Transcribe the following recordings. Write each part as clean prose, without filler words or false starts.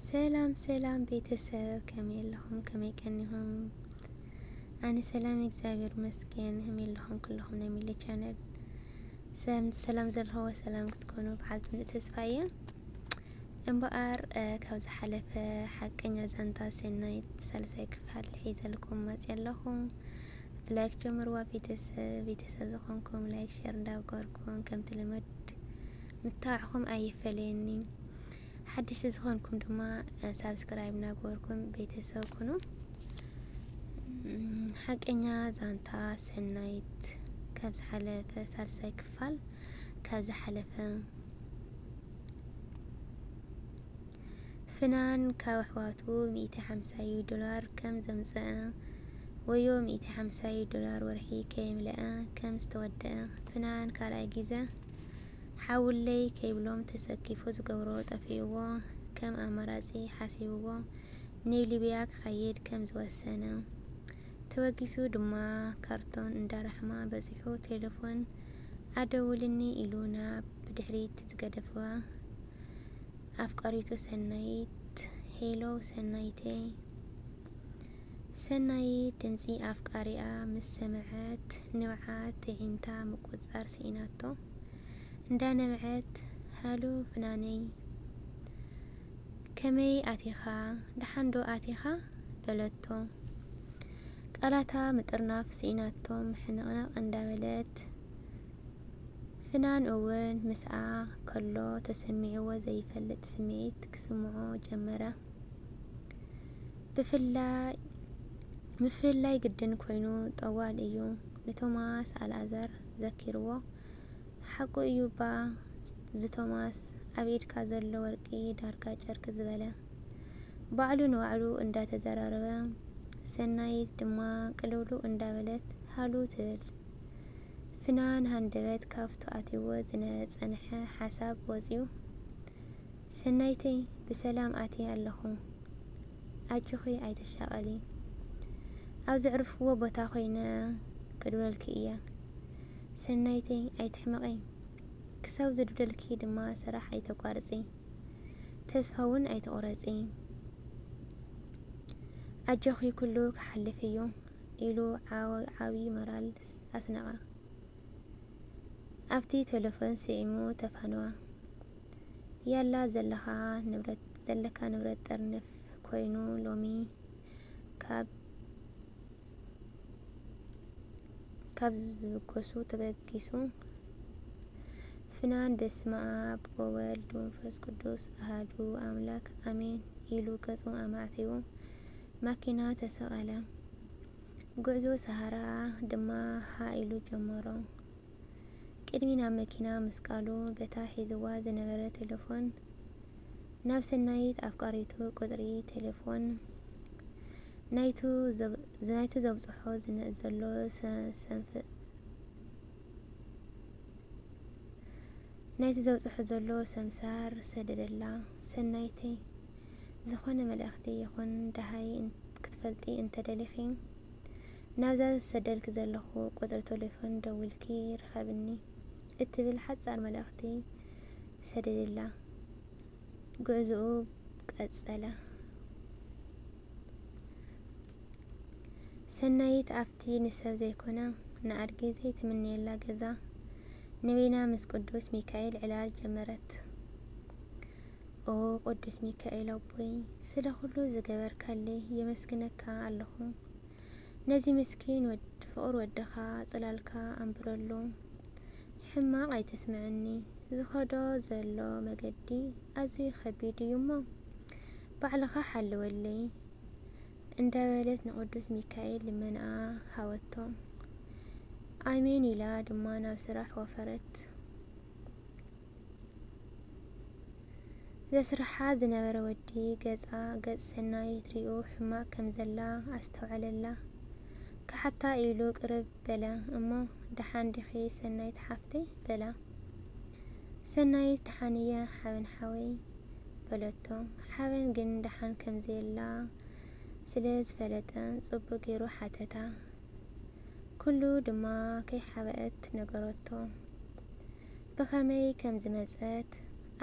ሰላም ቤተሰብ ከመይለኹም ከመይ ቀኒኹም? ኣነ ሰላም እግዚአብሔር ይመስገን። ከመይለኹም ኩልኹም ናይ ሚለ ቻነል ሰላም ዘለኹዎ ሰላም ክትኮኑ ብሓልቲ ምሉእ ተስፋ እየ እምበኣር ካብ ዝሓለፈ ሓቀኛ ዛንታ ሰናይት ሳልሳይ ክፋል ሒዘልኩም መፅእ ኣለኹ። ላይክ ጀምርዋ ቤተሰብ ዝኾንኩም ላይክ ሼር እንዳገበርኩም ከምቲ ልመድ ምታዕኹም ኣይፈለየኒ። ሓድሽ ዝኾንኩም ድማ ሳብስክራይብ እናገበርኩም ቤተሰብ ኩኑ። ሓቀኛ ዛንታ ሰናይት ካብ ዝሓለፈ ሳልሳይ ክፋል ካብ ዝሓለፈ ፍናን ካብ ኣሕዋቱ $150 ከም ዘምፀአ ወዮ $150 ወርሒ ከይምልአ ከም ዝተወድአ ፍናን ካልኣይ ግዜ ሓውለይ ከይብሎም ተሰኪፉ ዝገብሮ ጠፊእዎ ከም ኣማራጺ ሓሲብዎ ናብ ሊብያ ክኸይድ ከም ዝወሰነ ተወጊሱ ድማ ካርቶን እንዳረሕማ በፂሑ ቴሌፎን ኣደውልኒ ኢሉ ናብ ብድሕሪት ዝገደፈ ኣፍቃሪቱ ሰናይት ሄሎ ሰናይት ድምፂ ኣፍቃሪኣ ምስ ሰምዐት ንብዓት ትዒንታ ምቁፅፃር ስኢናቶ እንዳነምዐት ሃሎ ፍናነይ ከመይ ኣቲኻ ደሓንዶ ኣቲኻ በለቶ ቃላታ ምጥርናፍ ስኢናቶም ሕንቕንቕ እንዳበለት ፍናን እውን ምስኣ ከሎ ተሰሚዕዎ ዘይፈልጥ ስምዒት ክስምዖ ጀመረ። ምፍላይ ግድን ኮይኑ ጠዋል እዩ ንቶማስ ኣልኣዛር ዘኪርዎ ሓቁ እዩ ባ ዝቶማስ ኣብ ኢድካ ዘሎ ወርቂ ዳርጋ ጨርቂ ዝበለ ባዕሉ ንባዕሉ እንዳተዘራረበ ሰናይት ድማ ቅልውሉ እንዳበለት ሃሉ ትብል ፍናን ሃንደበት ካፍቱ ኣትይዎ ዝፀንሐ ሓሳብ ወፂኡ ሰናይተይ ብሰላም ኣትየ ኣለኹ ኣጭኺ ኣይተሻቐሊ ኣብ ዘዕርፍዎ ቦታ ኮይነ ክድወልኪ እየ ሰናይተይ ኣይትሕመቒ ክሳብ ዝድለልኪ ድማ ስራሕ ኣይተቋርፂ ተስፋ እውን ኣይተቆረፂ ኣጀኺ ኩሉ ክሓልፍ እዩ ኢሉ ዓብይ መራል ኣስነቐ። ኣብቲ ቴሌፎን ስዒሙ ተፋነወ ያላ ዘለካ ንብረት ጠርንፍ ኮይኑ ሎሚ ካብ ዝብገሱ ተበጊሱ ፍናን በስመ ኣብ ወወልድ ወመንፈስ ቅዱስ ኣሃዱ ኣምላክ ኣሜን ኢሉ ገጹ ኣማዕቲቡ ማኪና ተሰቐለ። ጉዕዞ ሰሃራ ድማ ሃኢሉ ጀመሮ። ቅድሚ ናብ መኪና ምስቃሉ በታ ሒዝዋ ዝነበረ ቴሌፎን ናብ ሰናይት ኣፍቃሪቱ ቁፅሪ ቴሌፎን ናይቱ ዘብፅሖ ዘሎ ሰምሳር ሰደደላ። ሰናይተይ ዝኾነ መልእኽቲ ይኹን ደሃይ ክትፈልጢ እንተደሊኺ ናብዛ ሰደልክ ዘለኹ ቁፅሪ ቴሌፎን ደውልኪ ርኸብኒ እትብል ሓፃር መልእኽቲ ሰደደላ። ጉዕዞኡ ቀፀለ። ሰናይት ኣብቲ ንሰብ ዘይኮነ ንኣድጊ ዘይትምነየላ ገዛ ንበይና ምስ ቅዱስ ሚካኤል ዕላል ጀመረት። ኦ ቅዱስ ሚካኤል ኣቦይ ስለ ኩሉ ዝገበርካለይ የመስግነካ ኣለኹ። ነዚ ምስኪን ፍቅር ወድኻ ጽላልካ ኣንብረሉ ሕማቕ ኣይተስምዐኒ ዝኸዶ ዘሎ መገዲ ኣዝዩ ከቢድ እዩ እሞ ባዕልኻ ሓልወለይ እንዳበለት ንቅዱስ ሚካኤል ልመናኣ ሃወቶ ኣሜን ኢላ ድማ ናብ ስራሕ ወፈረት። ዘስርሓ ዝነበረ ወዲ ገጽ ሰናይት ሪኡ ሕማቕ ከም ዘላ ኣስተውዓለላ። ካሓታ ኢሉ ቅርብ በለ እሞ ደሓን ዲኺ ሰናይት ሓፍተይ በላ። ሰናይት ደሓንየ ሓበን ሓወይ በለቶ ሓበን ግን ደሓን ከም ዘየላ ስለ ዝፈለጠ ጽቡቕ ገይሩ ሓተታ። ኩሉ ድማ ከይሓበአት ነገረቶ ብኸመይ ከም ዝመጸት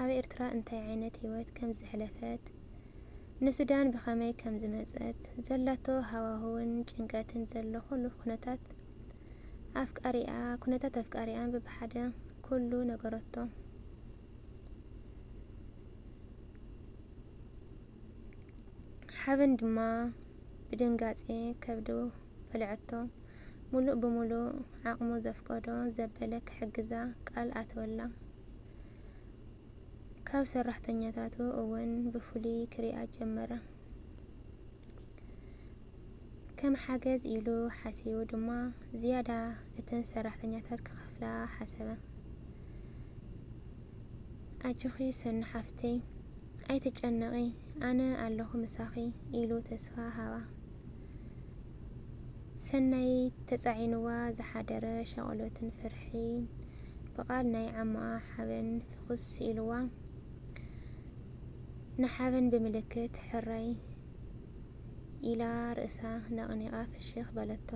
ኣብ ኤርትራ እንታይ ዓይነት ህይወት ከም ዘሕለፈት ንሱዳን ብኸመይ ከም ዝመጸት ዘላቶ ሃዋህውን ጭንቀትን ዘሎ ኩሉ ኩነታት ኣፍቃሪኣን በብሓደ ኩሉ ነገረቶ። ሓበን ድማ ብድንጋጼ ከብዱ በልዐቶ። ሙሉእ ብሙሉእ ዓቕሙ ዘፍቀዶ ዘበለ ክሕግዛ ቃል ኣተወላ። ካብ ሰራሕተኛታቱ እውን ብፍሉይ ክሪኣ ጀመረ። ከም ሓገዝ ኢሉ ሓሲቡ ድማ ዝያዳ እተን ሰራሕተኛታት ክኸፍላ ሓሰበ። ኣጆኺ ሰኑ ሓፍተይ ኣይትጨነቒ ኣነ ኣለኹ ምሳኺ ኢሉ ተስፋ ሃባ። ሰናይ ተጻዒንዋ ዝሓደረ ሸቐሎትን ፍርሒን ብቓል ናይ ዓማኣ ሓበን ፍኹስ ኢልዋ ንሓበን ብምልክት ሕራይ ኢላ ርእሳ ነቕኒቓ ፍሽኽ በለቶ።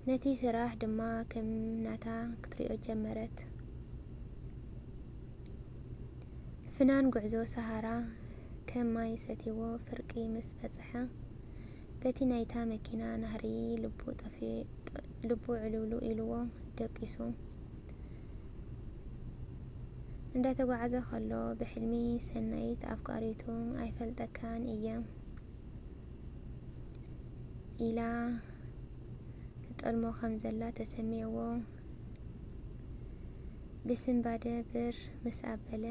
ነቲ ስራሕ ድማ ከም ናታ ክትሪኦ ጀመረት። ፍናን ጉዕዞ ሰሃራ ከም ማይ ሰቲዎ ፍርቂ ምስ በጽሐ በቲ ናይታ መኪና ናህሪ ልቡ ዕልውሉ ኢልዎ ደቂሱ እንዳተጓዓዘ ከሎ ብሕልሚ ሰናይት ኣፍቃሪቱ ኣይፈልጠካን እየ ኢላ ትጠልሞ ከም ዘላ ተሰሚዕዎ ብስንባደ ብር ምስ ኣበለ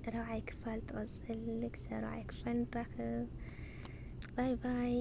4ይ ክፋል ትቕጽል። ክሳብ 4ይ ክፋል ንራኸብ። ባይ ባይ።